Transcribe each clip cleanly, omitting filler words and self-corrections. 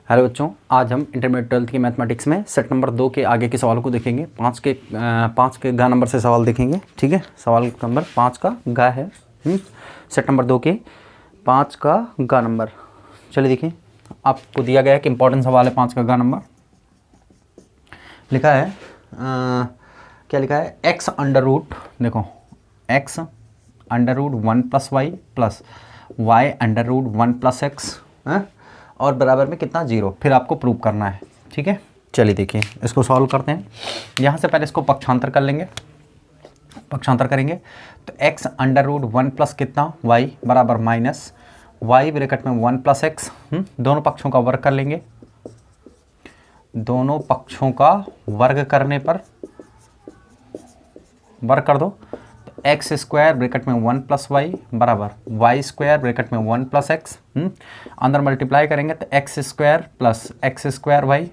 Hello बच्चों, आज हम इंटरमीडिएट 12th की मैथमेटिक्स में सेट नंबर 2 के आगे के सवालों को देखेंगे। पाँच के गा नंबर से सवाल देखेंगे। ठीक है, सवाल नंबर 5 का गा है। सेट नंबर 2 के 5 का गा नंबर। चलिए देखिए, आपको दिया गया है कि इंपॉर्टेंट सवाल है। 5 का गा नंबर लिखा है, क्या लिखा है, एक्स अंडर रूट, देखो x under root 1 plus y plus y under root 1 plus x और बराबर में कितना 0। फिर आपको प्रूव करना है। ठीक है, चलिए देखिए इसको सॉल्व करते हैं। यहाँ से पहले इसको पक्षांतर कर लेंगे, पक्षांतर करेंगे तो x अंडर रूट 1 प्लस कितना y बराबर माइनस वाई ब्रैकेट में 1 प्लस एक्स। दोनों पक्षों का वर्ग कर लेंगे। दोनों पक्षों का वर्ग करने पर वर्ग कर दो तो एक्स स्क्वायर ब्रैकेट में 1 प्लस वाई बराबर वाई स्क्वायर ब्रैकेट में 1 प्लस एक्स। अंदर मल्टीप्लाई करेंगे तो एक्स स्क्वायर वाई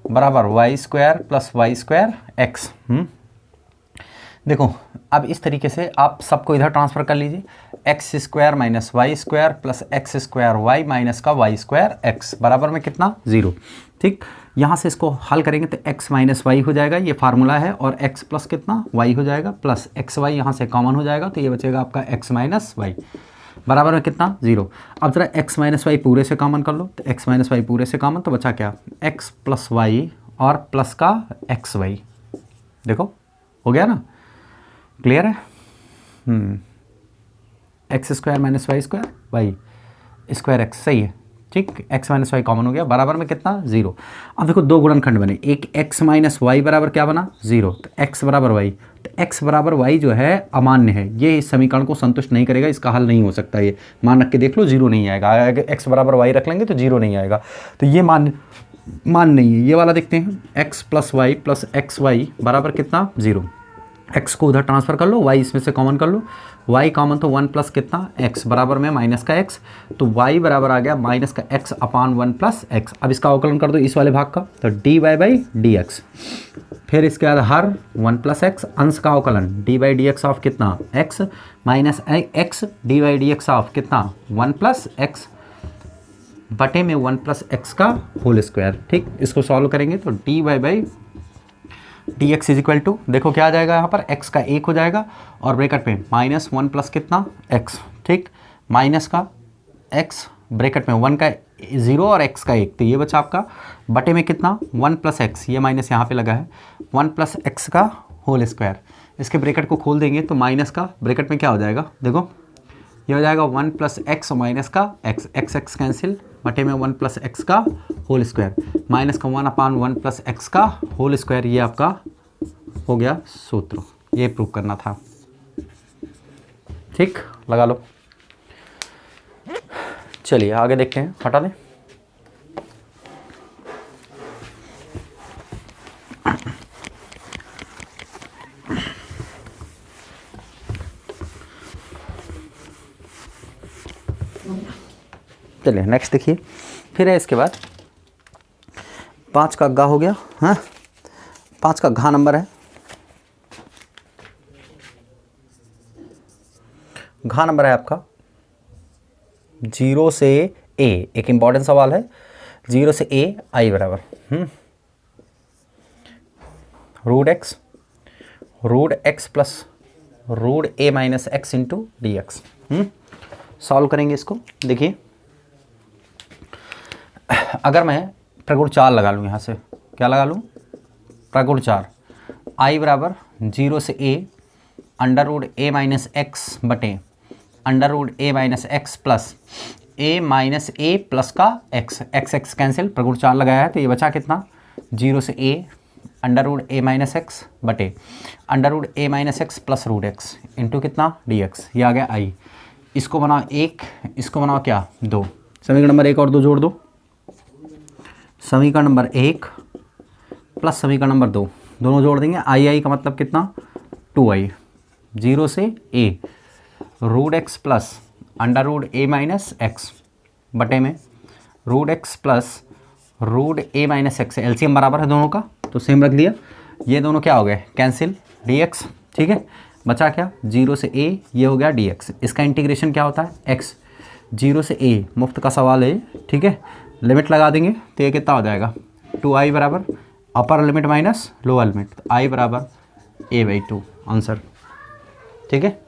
बराबर y square plus y square x. देखो अब इस तरीके से आप सबको इधर ट्रांसफ़र कर लीजिए। X square minus y square plus x square y minus का वाई स्क्वायर एक्स बराबर में कितना 0। ठीक, यहाँ से इसको हल करेंगे तो x माइनस वाई हो जाएगा, ये फार्मूला है, और x प्लस कितना y हो जाएगा प्लस एक्स वाई यहाँ से कॉमन हो जाएगा तो ये बचेगा आपका x माइनस वाई बराबर में कितना 0। अब ज़रा x माइनस वाई पूरे से कॉमन कर लो तो x माइनस वाई पूरे से कॉमन तो बचा क्या, x प्लस वाई और प्लस का एक्स वाई। देखो हो गया ना, क्लियर है। X square minus y square y square x, सही है। ठीक, x माइनस वाई कॉमन हो गया बराबर में कितना 0। अब देखो दो गुणनखंड बने, एक x माइनस वाई बराबर क्या बना 0, तो x बराबर वाई, तो x बराबर वाई जो है अमान्य है, ये इस समीकरण को संतुष्ट नहीं करेगा, इसका हल नहीं हो सकता। ये मान रख के देख लो 0 नहीं आएगा। अगर x बराबर वाई रख लेंगे तो 0 नहीं आएगा, तो ये मान नहीं है। ये वाला देखते हैं, x plus y plus x y बराबर कितना 0। x को उधर ट्रांसफ़र कर लो, y इसमें से कॉमन कर लो, y कॉमन तो 1 प्लस कितना x बराबर में माइनस का x, तो y बराबर आ गया माइनस का x अपान 1 प्लस एक्स। अब इसका अवकलन कर दो इस वाले भाग का, तो dy बाई डी एक्स। फिर इसके बाद हर 1 प्लस एक्स, अंश का अवकलन d by d x of कितना x minus x d by d x of कितना 1 प्लस एक्स बटे में 1 प्लस एक्स का होल स्क्वायर। ठीक, इसको सॉल्व करेंगे तो d y by d x is equal to, देखो क्या आ जाएगा यहाँ पर, x का 1 हो जाएगा और ब्रैकेट में माइनस 1 प्लस कितना x। ठीक, माइनस का x ब्रैकेट में 1 का 0 और x का 1, तो ये बचा आपका बटे में कितना 1 प्लस एक्स, ये माइनस यहाँ पे लगा है 1 प्लस एक्स का होल स्क्वायर। इसके ब्रैकेट को खोल देंगे तो माइनस का ब्रैकेट में क्या हो जाएगा, देखो ये हो जाएगा 1 प्लस एक्स माइनस का एक्स, एक्स कैंसिल बटे में 1 प्लस एक्स का होल स्क्वायर माइनस का 1 अपान 1 प्लस एक्स का होल स्क्वायर। ये आपका हो गया सूत्र, ये प्रूव करना था। ठीक, लगा लो। चलिए आगे देखते हैं, हटा दें। चलिए नेक्स्ट देखिए, फिर है इसके बाद 5 का गा हो गया। हाँ, 5 का घा नंबर है। घा नंबर है आपका 0 से a, एक इंपॉर्टेंट सवाल है। 0 से a i बराबर root x plus root a minus x into d x. Solve करेंगे इसको। देखिए अगर मैं प्रगुण 4 लगा लूँ, यहाँ से क्या लगा लूँ, प्रगुण 4, i बराबर 0 से a under root a minus x बटे under root a minus x plus a minus a plus का x, x कैंसिल, प्रगुण 4 लगाया है तो ये बचा कितना 0 से a under root a minus x बटे under root a minus x plus root x into कितना dx। ये आ गया i। इसको बनाओ 1, इसको बनाओ क्या 2, समीकरण नंबर 1 और 2 जोड़ दो। समीकरण नंबर 1 प्लस समीकरण नंबर 2 दोनों जोड़ देंगे। आई का मतलब कितना 2i। 0 से a root x plus under root a minus x बटे में root x plus root a minus x. LCM बराबर है दोनों का तो सेम रख दिया। ये दोनों क्या हो गए कैंसिल, dx। ठीक है, बचा क्या 0 से a, ये हो गया dx। इसका इंटीग्रेशन क्या होता है x, 0 से a, मुफ्त का सवाल है। ठीक है, लिमिट लगा देंगे तो ये कितना हो जाएगा 2i बराबर upper limit minus lower limit, तो i बराबर a/2 आंसर। ठीक है,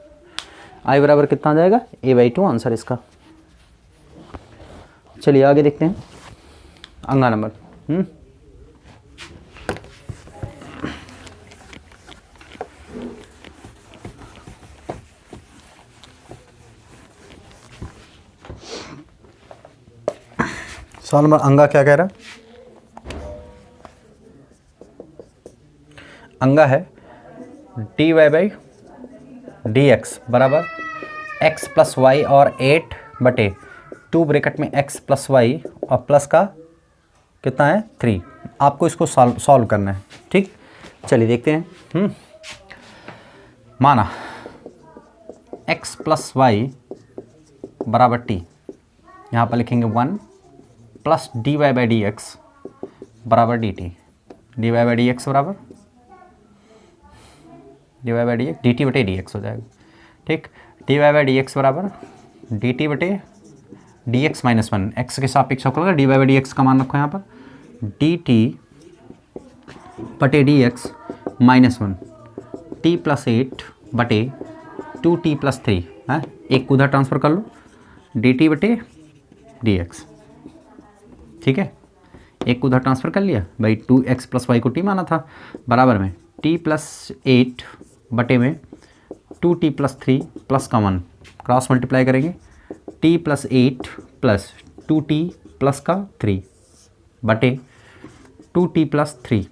i बराबर कितना आ जाएगा a/2 आंसर इसका। चलिए आगे देखते हैं अगला नंबर। सवाल नंबर अंगा क्या कह रहा है? अंगा है dy/dx बराबर x प्लस वाई और 8/2 ब्रैकेट में x प्लस वाई और प्लस का कितना है 3। आपको इसको सॉल्व करना है। ठीक, चलिए देखते हैं। माना x प्लस वाई बराबर t, यहाँ पर लिखेंगे 1 प्लस dy/dx बराबर dt, dy/dx बराबर dy/dx dt/dx हो जाएगा। ठीक, dy/dx बराबर dt/dx माइनस 1, x के सापेक्ष होगा dy/dx का मान रखो यहाँ पर dt/dx minus 1 t plus 8/2t plus 3 है, एक उधर ट्रांसफ़र कर लो dt/dx। ठीक है, एक उधर ट्रांसफ़र कर लिया भाई, 2x प्लस वाई को t माना था, बराबर में t प्लस 8 बटे में 2t प्लस 3 प्लस का 1 क्रॉस मल्टीप्लाई करेंगे t plus 8 plus 2t plus का 3 बटे 2t प्लस 3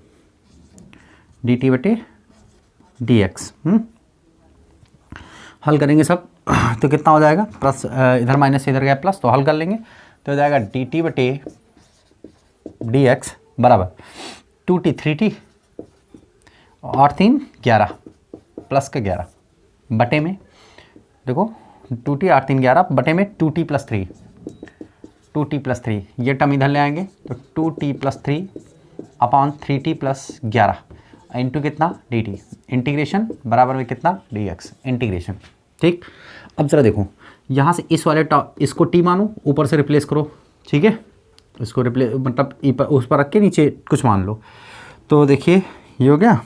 dt/dx। हल करेंगे सब तो कितना हो जाएगा, प्लस इधर माइनस इधर गया प्लस, तो हल कर लेंगे तो हो जाएगा dt/dx बराबर 2t 3t और 3 11 प्लस का 11 बटे में, देखो 2t 8 3 11 बटे में 2t प्लस 3, 2t प्लस 3 ये टर्म इधर ले आएंगे तो 2t plus 3 upon 3t plus 11 into कितना dt, इंटीग्रेशन बराबर में कितना dx इंटीग्रेशन। ठीक, अब ज़रा देखो यहाँ से इस वाले इसको t मानो, ऊपर से रिप्लेस करो। ठीक है, इसको रिप्लेस मतलब उस पर रख के नीचे कुछ मान लो, तो देखिए ये हो गया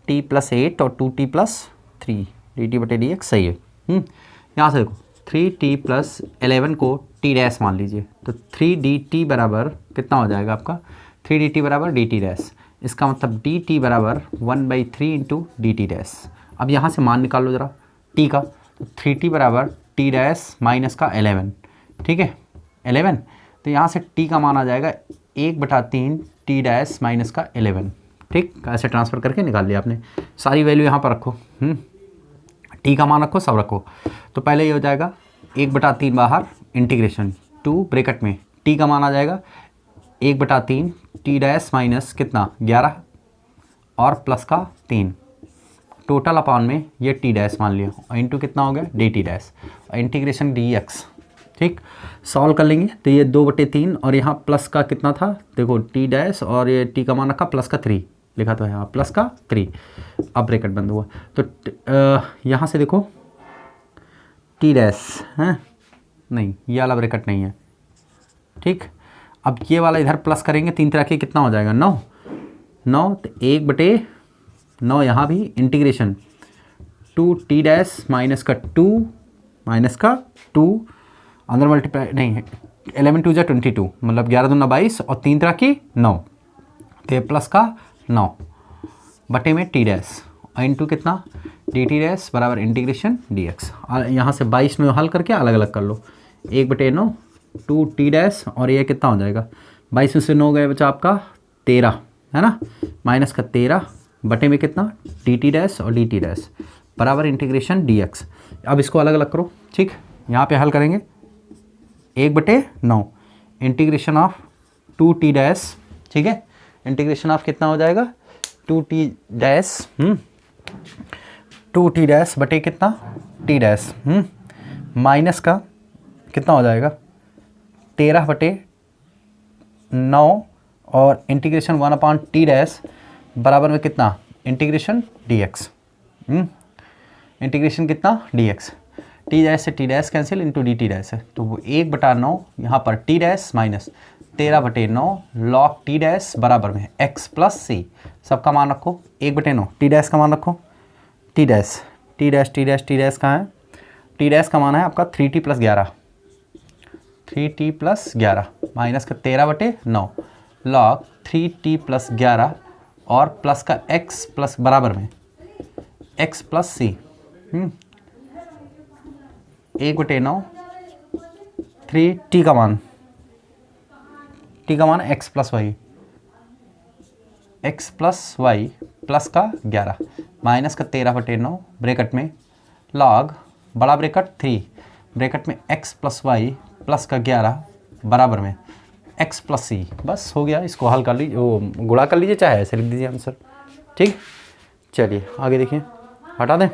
t प्लस 8 और 2t प्लस 3 dt/dx सही है। यहाँ से देखो 3t प्लस 11 को t डैश मान लीजिए, तो 3dt बराबर कितना हो जाएगा आपका 3dt बराबर dt डैश, इसका मतलब dt बराबर 1/3 इंटू dt डैश। अब यहाँ से मान निकाल लो ज़रा t का, तो 3t बराबर t डैश माइनस का 11। ठीक है 11, तो यहाँ से t का मान आ जाएगा 1/3 t डैश माइनस का 11। ठीक, ऐसे ट्रांसफ़र करके निकाल लिया आपने, सारी वैल्यू यहाँ पर रखो, t का मान रखो, सब रखो। तो पहले ये हो जाएगा 1/3 बाहर इंटीग्रेशन 2 ब्रैकेट में t का मान आ जाएगा 1/3 t डैश माइनस कितना 11 और प्लस का 3 टोटल अपॉन में ये टी डैश मान लिया और इंटू कितना हो गया dt डैश और इंटीग्रेशन dx। ठीक, सॉल्व कर लेंगे तो ये 2/3 और यहाँ प्लस का कितना था, देखो t डैश और ये t का मान रखा प्लस का 3 लिखा तो है यहाँ प्लस का 3, अब ब्रैकेट बंद हुआ तो यहाँ से देखो t डैश है नहीं, ये वाला ब्रैकेट नहीं है। ठीक, अब ये वाला इधर प्लस करेंगे 3 तरह के कितना हो जाएगा 9 तो 1/9 यहाँ भी इंटीग्रेशन 2t डैश माइनस का 2 अंदर मल्टीप्लाई नहीं है 11 2 22 मतलब 11 दूना 22 और 3 तरह की 9 तो प्लस का 9 बटे में टी डैश और इंटू कितना dt डैश बराबर इंटीग्रेशन dx। यहाँ से 22 में हल करके अलग अलग कर लो 1/9 2t डैश और ये कितना हो जाएगा 22 में से 9 गए बचा आपका 13 है ना, माइनस का 13 बटे में कितना dt डैश और dt डैश बराबर इंटीग्रेशन dx। अब इसको अलग अलग करो। ठीक, यहाँ पे हल करेंगे 1/9 इंटीग्रेशन ऑफ 2t डैश। ठीक है, इंटीग्रेशन ऑफ कितना हो जाएगा 2t डैश 2t डैश बटे कितना t डैश माइनस का कितना हो जाएगा 13/9 और इंटीग्रेशन 1/t डैश बराबर में कितना इंटीग्रेशन dx। इंटीग्रेशन कितना dx। टी डैश से T dash cancel into D T dash है, तो वो 1/9 यहाँ पर T dash minus 13/9 log T dash बराबर में x प्लस सी, सबका मान रखो 1/9, टी डैश का मान रखो, T dash T dash T dash T dash कहाँ है, टी डैश का मान है आपका 3t + 11, 3t + 11 माइनस का 13/9 लॉग 3t + 11 और प्लस का x प्लस बराबर में x प्लस सी, 1/9 3t का मान, t का मान x plus y, x plus y plus का 11 माइनस का 13/9 ब्रैकेट में लॉग बड़ा ब्रैकेट 3 ब्रैकेट में x प्लस वाई प्लस का 11 बराबर में x प्लस सी। बस हो गया, इसको हल कर लीजिए, वो गुणा कर लीजिए, चाहे ऐसे लिख दीजिए आंसर। ठीक, चलिए आगे देखिए, हटा दें।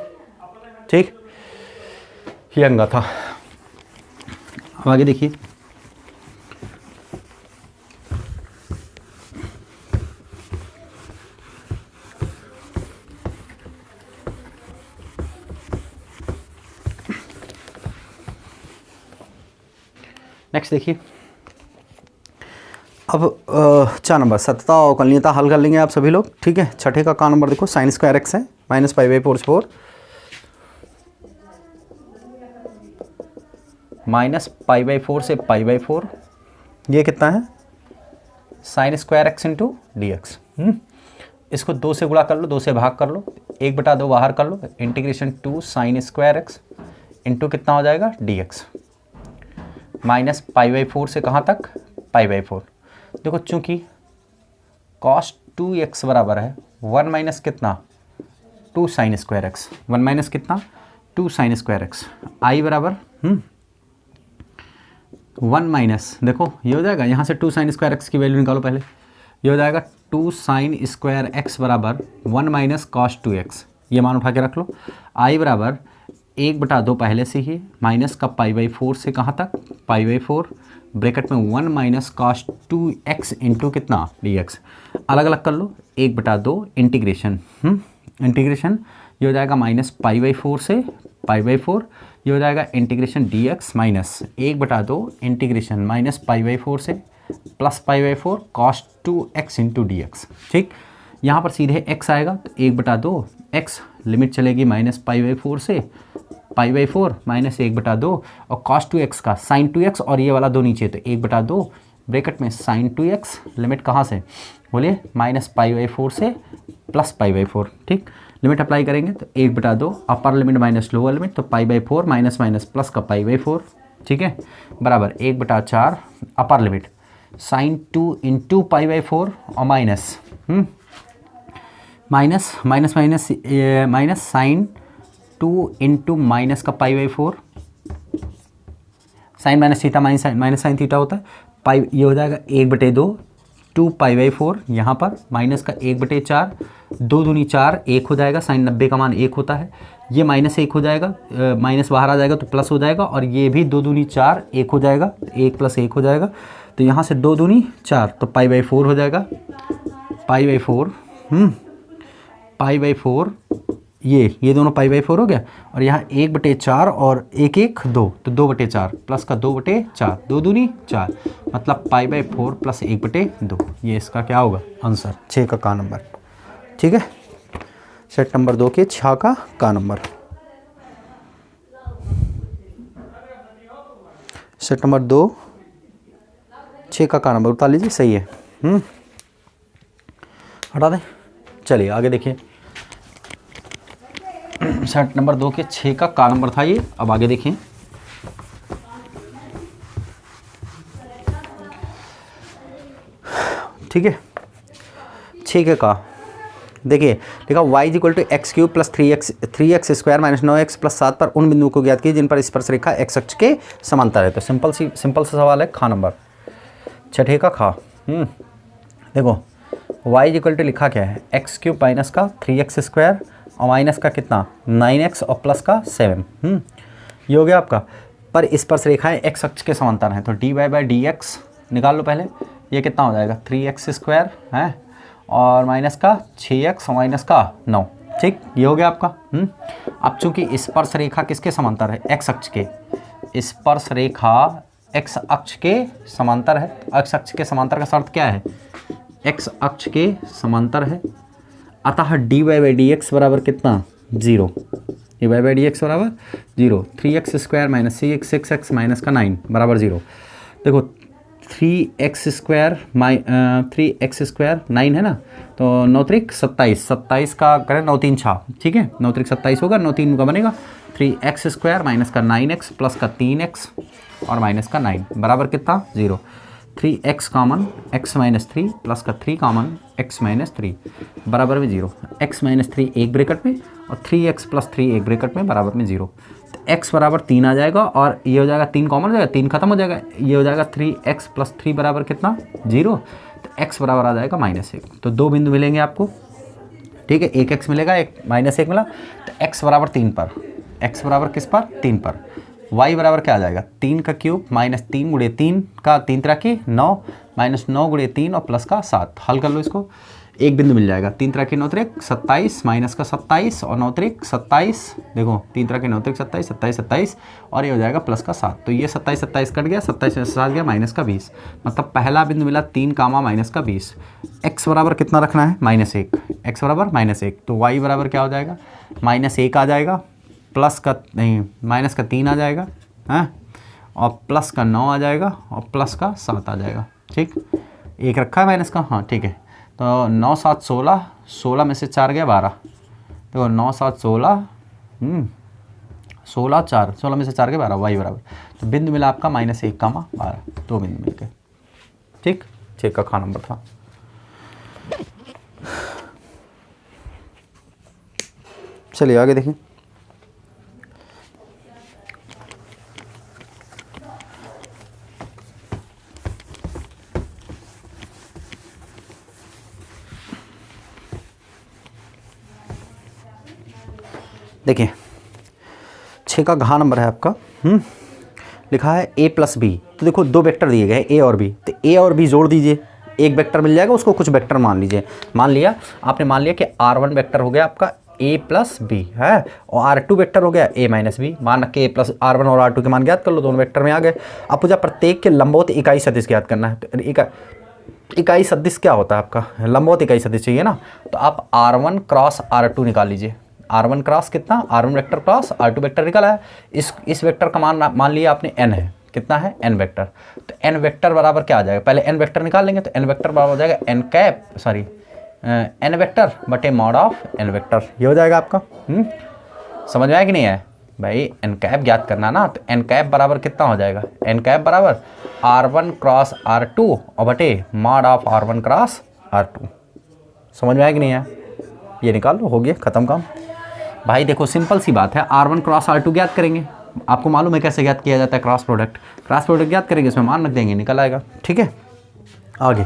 ठीक, ये अंगा था। अब आगे देखिए, नेक्स्ट देखिए। अब 4 नंबर सतता और कलनीयता हल कर लेंगे आप सभी लोग। ठीक है, छठे का नंबर देखो, sin स्क्वायर x है -π/4 से 4 -π/4 से π/4, ये कितना है sin square x into d x. इसको 2 से गुणा कर लो, 2 से भाग कर लो, 1/2 बाहर कर लो, integration 2 sin square x into कितना हो जाएगा डी एक्स, -π/4 से कहाँ तक π/4। देखो चूंकि cos 2x बराबर है 1 माइनस कितना 2 sin स्क्वायर x, 1 माइनस कितना 2 sin स्क्वायर x, i बराबर 1 माइनस, देखो ये हो जाएगा, यहाँ से 2 sin स्क्वायर x की वैल्यू निकालो पहले, ये हो जाएगा 2 sin स्क्वायर x बराबर 1 माइनस cos 2x, ये मान उठा के रख लो। i बराबर 1/2 पहले से ही, माइनस का π/4 से कहाँ तक π/4 ब्रैकेट में 1 माइनस cos 2x इंटू कितना dx, अलग अलग कर लो, 1/2 इंटीग्रेशन इंटीग्रेशन, ये हो जाएगा -π/4 से π/4, ये हो जाएगा इंटीग्रेशन dx माइनस 1/2 इंटीग्रेशन -π/4 से plus π/4 cos 2x into dx। ठीक, यहाँ पर सीधे x आएगा तो 1/2 x, लिमिट चलेगी -π/4 से π/4 माइनस 1/2 और cos 2x का sin 2x और ये वाला 2 नीचे, तो 1/2 ब्रैकेट में sin 2x, लिमिट कहाँ से बोलिए -π/4 से प्लस π/4। ठीक, लिमिट अप्लाई करेंगे तो 1/2 upper limit minus lower limit, तो π/4 माइनस माइनस प्लस का π/4। ठीक है, बराबर 1/4 अपर लिमिट sin 2 इंटू π/4 और minus minus minus minus minus sin 2 into minus का π/4, sine minus theta minus sine theta होता है, पाई ये हो जाएगा 1/2 2 π/4, यहाँ पर माइनस का 1/4, 2 दूनी 4, 1 हो जाएगा, साइन 90 का मान 1 होता है, ये -1 हो जाएगा, माइनस बाहर आ जाएगा तो प्लस हो जाएगा, और ये भी 2 दूनी 4 1 हो जाएगा, 1 + 1 हो जाएगा, तो यहाँ से 2 दूनी 4 तो π/4 हो जाएगा, π/4 ये दोनों π/4 हो गया, और यहाँ 1/4 और 1 1 2 तो 2/4 प्लस का 2/4, 2 दूनी 4, मतलब π/4 प्लस 1/2, ये इसका क्या होगा आंसर 6 का नंबर। ठीक है, सेट नंबर 2 के 6 का नंबर। सेट नंबर 2 6 का नंबर उतार लीजिए, सही है। हटा दें, चलिए आगे देखिए। सेट नंबर 2 के 6 का नंबर था ये। अब आगे देखिए, ठीक है, 6 का देखिए लिखा y = x³ + 3x² - 9x + 7 पर उन बिंदुओं को ज्ञात कीजिए जिन पर स्पर्श रेखा x अक्ष के समांतर है। तो सिंपल सा सवाल है, खा नंबर 6 का खा। देखो y = लिखा क्या है x³ माइनस का 3x² और माइनस का कितना 9x और प्लस का 7। ये हो गया आपका, पर स्पर्श रेखाएं x अक्ष के समांतर हैं, तो dy/dx निकाल लो पहले, ये कितना हो जाएगा 3x² है और माइनस का 6x और माइनस का 9। ठीक, ये हो गया आपका। अब चूंकि स्पर्श रेखा किसके समांतर है, एक्स अक्ष के, स्पर्श रेखा एक्स अक्ष के समांतर है। एक्स अक्ष के समांतर का शर्त क्या है, एक्स अक्ष के समांतर है, अतः d y by d x बराबर कितना, 0। D y by d x बराबर 0। 3x square minus 6x minus का 9 बराबर 0। देखो 3x स्क्वायर 9 है ना, तो 9 त्रिक 27, 27 का करें 9 3 6, ठीक है, 9 त्रिक 27 होगा, 9 3 का बनेगा 3x स्क्वायर माइनस का 9x प्लस का 3x और माइनस का 9 बराबर कितना, 0। 3x common x minus 3 plus का 3 कॉमन x माइनस 3 बराबर में 0। x माइनस 3 एक ब्रैकेट में और 3x प्लस 3 एक ब्रैकेट में बराबर में 0। तो x बराबर 3 आ जाएगा और ये हो जाएगा 3 कॉमन हो जाएगा, 3 खत्म हो जाएगा, ये हो जाएगा 3x प्लस 3 बराबर कितना, 0। तो x बराबर आ जाएगा -1। तो दो बिंदु मिलेंगे आपको, ठीक है, एक x मिलेगा, एक -1 मिला। तो x बराबर 3 पर, x बराबर किस पर, 3 पर, y बराबर क्या आ जाएगा, 3 का क्यूब माइनस 3 गुणे 3 का 3 तरह की 9 माइनस 9 गुणे 3 और प्लस का 7। हल कर लो इसको, एक बिंदु मिल जाएगा, 3 तरह की 9 त्रिक 27 माइनस का 27 और 9 त्रिक 27, देखो 3 तरह के 9 त्रिक 27 27 27 और ये हो जाएगा प्लस का 7। तो ये 27 27 कट गया, 27 में 7 गया माइनस का 20, मतलब पहला बिंदु मिला 3 कामा माइनस का 20। x बराबर कितना रखना है, -1, x बराबर -1। तो y बराबर क्या हो जाएगा, -1 आ जाएगा, प्लस का नहीं माइनस का 3 आ जाएगा, हाँ, और प्लस का 9 आ जाएगा और प्लस का 7 आ जाएगा, ठीक, एक रखा है माइनस का, हाँ ठीक है। तो 9 7 16, 16 में से 4 गया 12, देखो 9 7 16, 16 4, 16 में से 4 गया 12, y बराबर, तो बिंदु मिला आपका -1 कामा 12, दो बिंदु मिल गए, ठीक, 6 का ख नंबर था। चलिए आगे देखिए, देखिए 6 का घा नंबर है आपका, लिखा है a प्लस बी। तो देखो दो वेक्टर दिए गए a और b, तो a और b जोड़ दीजिए, एक वेक्टर मिल जाएगा, उसको कुछ वेक्टर मान लीजिए। मान लिया आपने, मान लिया कि r1 वेक्टर हो गया आपका a प्लस बी है और r2 वेक्टर हो गया a माइनस बी। मान के a प्लस r1 और r2 के मान ज्ञात कर लो, दोनों वेक्टर में आ गए। अब मुझे प्रत्येक के लंबवत इकाई सदिश ज्ञात करना है। तो इकाई सदिश क्या होता है आपका, लंबवत इकाई सदिश चाहिए ना, तो आप r1 क्रॉस r2 निकाल लीजिए। r1 क्रॉस कितना, r1 vector cross r2 vector निकाला है। इस वेक्टर का मान लिया आपने n है, कितना है, n वेक्टर। तो n वेक्टर बराबर क्या आ जाएगा, पहले n वेक्टर निकाल लेंगे, तो n वेक्टर बराबर हो जाएगा n वेक्टर बटे मॉड ऑफ n वेक्टर, ये हो जाएगा आपका। समझ में आया कि नहीं है भाई, n कैप ज्ञात करना ना, तो n कैप बराबर कितना हो जाएगा, n कैप बराबर r1 क्रॉस r2 और बटे mod of r1 cross r2। समझ में आया कि नहीं है, ये निकाल लो, हो गया खत्म काम। भाई देखो सिंपल सी बात है, r1 क्रॉस r2 ज्ञात करेंगे, आपको मालूम है कैसे ज्ञात किया जाता है, क्रॉस प्रोडक्ट ज्ञात करेंगे, इसमें मान रख देंगे, निकल आएगा, ठीक है। आगे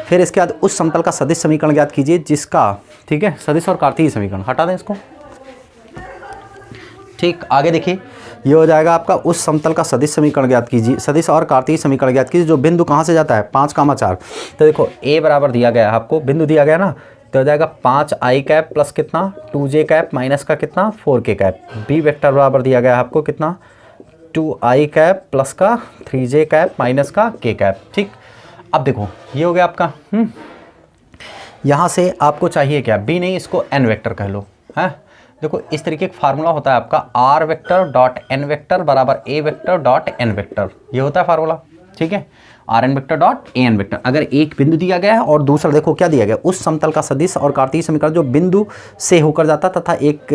फिर इसके बाद उस समतल का सदिश समीकरण ज्ञात कीजिए जिसका, ठीक है, सदिश और कार्तीय समीकरण हटा दें इसको, ठीक। आगे देखिए, ये हो जाएगा आपका उस समतल का सदिश समीकरण ज्ञात कीजिए, सदिश और कार्तीय समीकरण ज्ञात कीजिए जो बिंदु कहाँ से जाता है, 5, 4। तो देखो a बराबर दिया गया है आपको, बिंदु दिया गया ना, तो हो जाएगा 5i कैप प्लस कितना 2j कैप माइनस का कितना 4k कैप। b वेक्टर बराबर दिया गया है आपको कितना 2i कैप प्लस का 3j कैप माइनस का k कैप, ठीक। अब देखो ये हो गया आपका, यहाँ से आपको चाहिए क्या, b नहीं, इसको n वेक्टर कह लो, है। देखो इस तरीके का फार्मूला होता है आपका, r vector dot n vector बराबर a vector dot n vector, ये होता है फार्मूला, ठीक है। rn vector dot an vector, अगर एक बिंदु दिया गया है और दूसरा देखो क्या दिया गया, उस समतल का सदिश और कार्तीय समीकरण जो बिंदु से होकर जाता तथा एक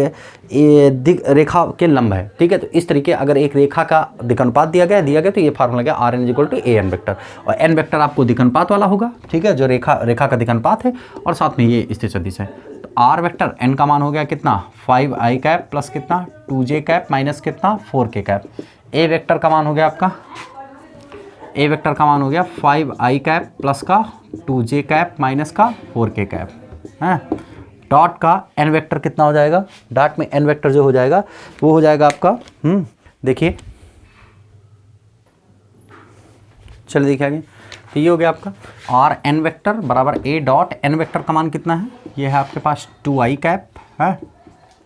रेखा के लंब है, ठीक है। तो इस तरीके अगर एक रेखा का दिक्अनुपात दिया गया तो ये फार्मूला गया rn equal to an vector, और n वेक्टर आपको दिक्अनुपात वाला होगा, ठीक है, जो रेखा का दिक्अनुपात है, और साथ में ये स्थिर सदिश है। तो r वेक्टर n का मान हो गया कितना 5i कैप प्लस कितना 2j कैप माइनस कितना 4k कैप। a वेक्टर का मान हो गया आपका, a वेक्टर का मान हो गया 5i कैप प्लस का 2j कैप माइनस का 4k कैप, हैं। डॉट का n वेक्टर कितना हो जाएगा, डॉट में n वेक्टर जो हो जाएगा वो हो जाएगा आपका, देखिए चलिए देखिए आगे, तो ये हो गया आपका आर एन वेक्टर बराबर ए डॉट एन वेक्टर का मान कितना है, ये है आपके पास 2i कैप है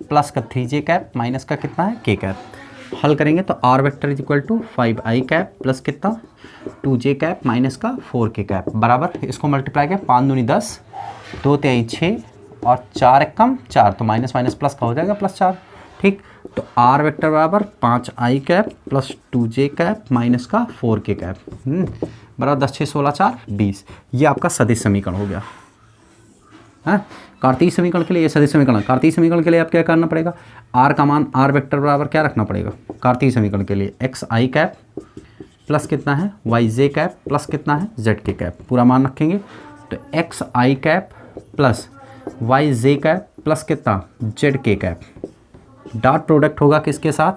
प्लस का 3j कैप माइनस का कितना है k कैप। हल करेंगे तो r vector is equal to 5i cap plus कितना 2j कैप माइनस का 4k कैप बराबर, इसको मल्टीप्लाई किया 5 दूनी 10 2 तिहाई 6 और 4 एक कम 4, तो माइनस माइनस प्लस का हो जाएगा +4। ठीक, तो आर वेक्टर बराबर 5i cap plus 2j cap minus का 4k कैप बराबर 10 6 16 4 20। ये आपका सदिश समीकरण हो गया है। कार्तीय समीकरण के लिए ये सदिश समीकरण, कार्तीय समीकरण के लिए आप क्या करना पड़ेगा, आर का मान आर वेक्टर बराबर क्या रखना पड़ेगा कार्तीय समीकरण के लिए, xi कैप प्लस कितना है yj कैप प्लस कितना है zk कैप, पूरा मान रखेंगे तो xi cap plus yj cap plus कितना zk कैप, डॉट प्रोडक्ट होगा किसके साथ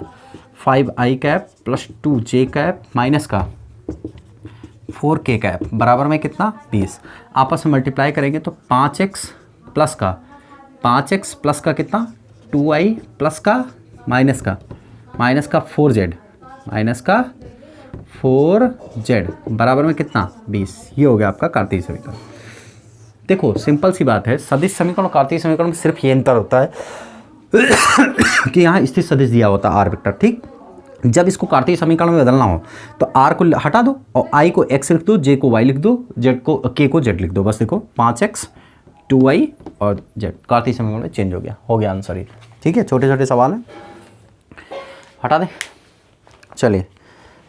5i cap plus 2j cap minus का 4k कैप बराबर में कितना 20। आपस में मल्टीप्लाई करेंगे तो 5x प्लस का कितना 2i प्लस का माइनस का 4z बराबर में कितना 20। ये हो गया आपका कार्तीय समीकरण। देखो सिंपल सी बात है, सदिश समीकरण और कार्तीय समीकरण में सिर्फ ये अंतर होता है कि यहाँ स्थिर सदिश दिया होता है आर वेक्टर। ठीक, जब इसको कार्तीय समीकरण में बदलना हो तो आर को हटा दो और आई को एक्स लिख दो, जे को वाई लिख दो, जेड को के को जेड लिख दो, बस देखो 5x 2y और जेड कार्तीय समीकरण में चेंज हो गया आंसर ये। ठीक है, छोटे छोटे सवाल हैं, हटा दें। चलिए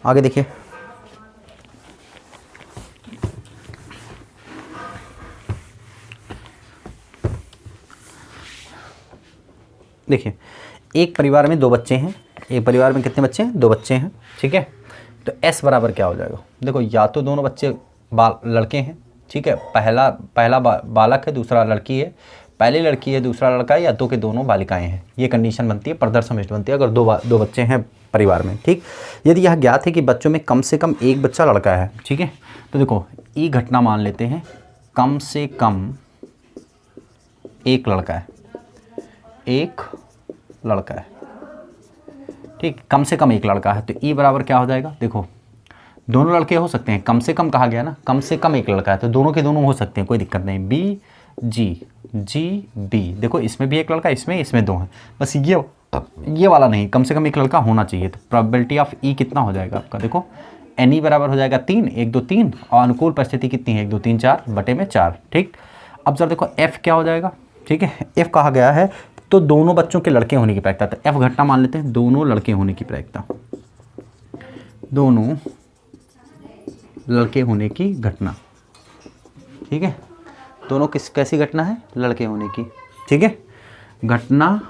आगे देखिए, देखिए एक परिवार में 2 बच्चे हैं, एक परिवार में कितने बच्चे हैं 2 बच्चे हैं। ठीक है, तो s बराबर क्या हो जाएगा, देखो या तो दोनों बच्चे लड़के हैं, ठीक है, पहला बालक है दूसरा लड़की है, पहली लड़की है दूसरा लड़का है, या तो के दोनों बालिकाएं हैं। ये कंडीशन बनती है, प्रदर्शन समिष्टि बनती है अगर दो बच्चे हैं परिवार में। ठीक, यदि यह ज्ञात है कि बच्चों में कम से कम एक बच्चा लड़का है, ठीक है, तो देखो ई घटना मान लेते हैं कम से कम एक लड़का है, ठीक, कम से कम एक लड़का है, तो ई बराबर क्या हो जाएगा, देखो दोनों लड़के हो सकते हैं, कम से कम कहा गया ना, कम से कम एक लड़का है तो दोनों के दोनों हो सकते हैं, कोई दिक्कत नहीं। बी जी बी, देखो इसमें भी एक लड़का, इसमें 2 हैं, बस ये वाला नहीं, कम से कम एक लड़का होना चाहिए। तो प्रोबेबिलिटी ऑफ ई कितना हो जाएगा आपका, देखो एन ई बराबर हो जाएगा 3 1 2 3 और अनुकूल परिस्थिति कितनी है 1 2 3 4 बटे में 4। ठीक, अब जरा देखो एफ क्या हो जाएगा, ठीक है, एफ कहा गया है तो दोनों बच्चों के लड़के होने की प्रायिकता, तो एफ घटना मान लेते हैं दोनों लड़के होने की प्रायिकता, दोनों लड़के होने की घटना। ठीक है, दोनों कैसी घटना है, लड़के होने की। ठीक है, घटना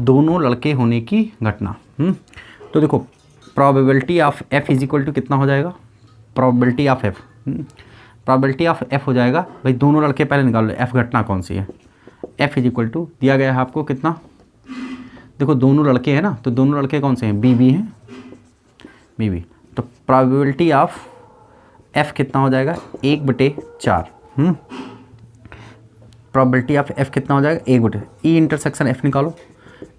दोनों लड़के होने की घटना। तो देखो probability of F is equal to कितना हो जाएगा, प्रोबेबिलिटी ऑफ एफ हो जाएगा, भाई दोनों लड़के पहले निकाल लो, एफ घटना कौन सी है, एफ इज इक्वल टू दिया गया है आपको कितना, देखो दोनों लड़के हैं ना, तो दोनों लड़के कौन से हैं, बी हैं, बी, तो प्रोबेबिलिटी ऑफ एफ कितना हो जाएगा 1/4। प्रोबेबिलिटी ऑफ एफ कितना हो जाएगा 1/, ई इंटरसेक्शन एफ निकालो,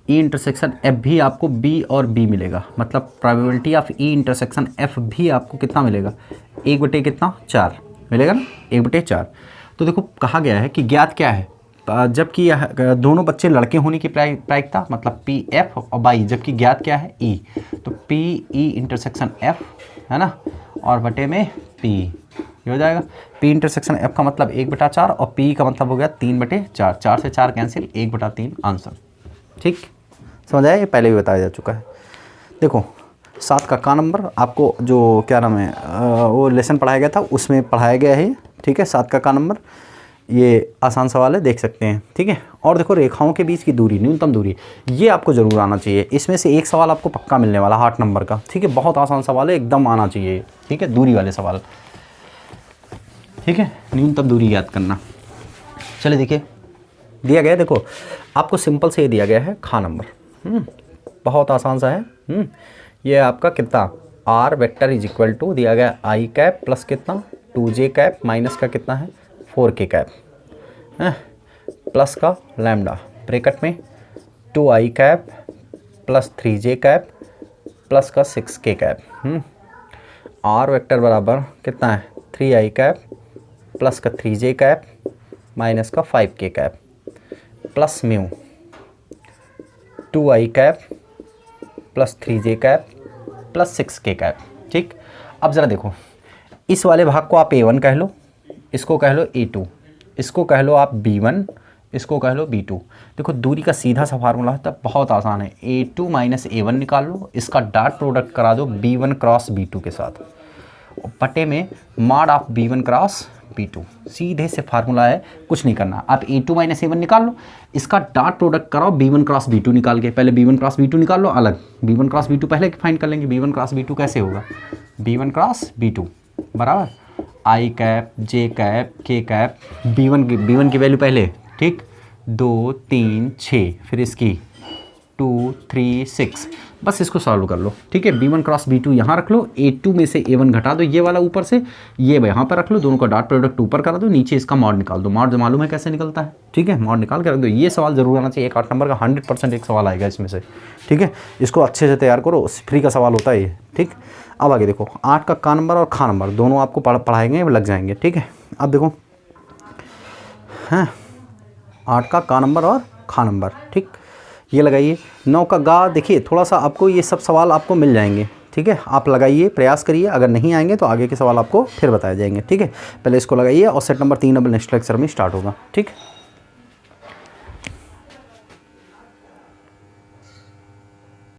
ई इंटरसेक्शन एफ भी आपको बी और बी मिलेगा, मतलब probability of E intersection F भी आपको कितना मिलेगा 1/4 मिलेगा ना, 1/4। तो देखो कहा गया है कि ज्ञात क्या है, जबकि दोनों बच्चे लड़के होने की प्रायिकता मतलब पी एफ और बाई, जबकि ज्ञात क्या है ई, तो पी ई इंटरसेक्शन एफ है ना, और बटे में पी, ये हो जाएगा पी इंटरसेक्शन एफ का मतलब 1/4 और पी का मतलब हो गया 3/4, 4 से 4 कैंसिल, 1/3 आंसर। ठीक, समझ आया, ये पहले भी बताया जा चुका है। देखो 7 का नंबर आपको जो क्या नाम है वो लेसन पढ़ाया गया था उसमें पढ़ाया गया है। ठीक है, 7 का नंबर, ये आसान सवाल है, देख सकते हैं। ठीक है, और देखो रेखाओं के बीच की दूरी, न्यूनतम दूरी, ये आपको ज़रूर आना चाहिए। इसमें से एक सवाल आपको पक्का मिलने वाला 8 नंबर का। ठीक है, बहुत आसान सवाल है, एकदम आना चाहिए। ठीक है, दूरी वाले सवाल। ठीक है, न्यूनतम दूरी याद करना। चलिए देखिए, दिया गया, देखो आपको सिंपल से ये दिया गया है खा नंबर, बहुत आसान सा है। ये आपका कितना r vector is equal to दिया गया आई कैप प्लस कितना 2j कैप माइनस का कितना है 4k कैप प्लस का लैम्डा ब्रैकेट में 2i cap plus 3j cap plus का 6k कैप। आर वेक्टर बराबर कितना है 3i कैप प्लस का 3j कैप माइनस का 5k cap plus mu 2i cap plus 3j cap plus 6k cap. ठीक, अब ज़रा देखो, इस वाले भाग को आप a1 कह लो, इसको कह लो a2, इसको कह लो आप b1, इसको कह लो b2। देखो दूरी का सीधा सा फार्मूला होता है, बहुत आसान है। a2 माइनस a1 निकाल लो, इसका डॉट प्रोडक्ट करा दो b1 क्रॉस b2 के साथ, पट्टे में mod of b1 cross b2। सीधे से फार्मूला है, कुछ नहीं करना। आप a2 माइनस a1 निकाल लो, इसका डॉट प्रोडक्ट कराओ b1 क्रॉस b2 निकाल के। पहले b1 क्रॉस b2 निकाल लो अलग, b1 क्रॉस b2 पहले फाइंड कर लेंगे। b1 क्रॉस b2 कैसे होगा, b1 क्रॉस b2 बराबर i cap j cap k cap, b1 की वैल्यू पहले, ठीक, 2 3 6, फिर इसकी 2 3 6, बस इसको सॉल्व कर लो। ठीक है, b1 क्रॉस b2 यहाँ रख लो, a2 में से a1 घटा दो, ये वाला ऊपर से ये यहाँ पर रख लो, दोनों का डॉट प्रोडक्ट ऊपर करा दो, नीचे इसका मॉड निकाल दो। मॉड मालूम है कैसे निकलता है, ठीक है, मॉड निकाल के रख दो। ये सवाल जरूर आना चाहिए, 8 नंबर का 100% एक सवाल आएगा इसमें से। ठीक है, इसको अच्छे से तैयार करो, फ्री का सवाल होता है ये। ठीक, अब आगे देखो, 8 का का नंबर और खा नंबर दोनों आपको पढ़ाएंगे, लग जाएंगे। ठीक है, अब देखो, हाँ 8 का का नंबर और खा नंबर, ठीक, ये लगाइए। 9 का गा, देखिए थोड़ा सा आपको ये सब सवाल आपको मिल जाएंगे। ठीक है, आप लगाइए, प्रयास करिए, अगर नहीं आएंगे तो आगे के सवाल आपको फिर बताए जाएंगे। ठीक है, पहले इसको लगाइए और सेट नंबर 3 अब नेक्स्ट लेक्चर में स्टार्ट होगा। ठीक।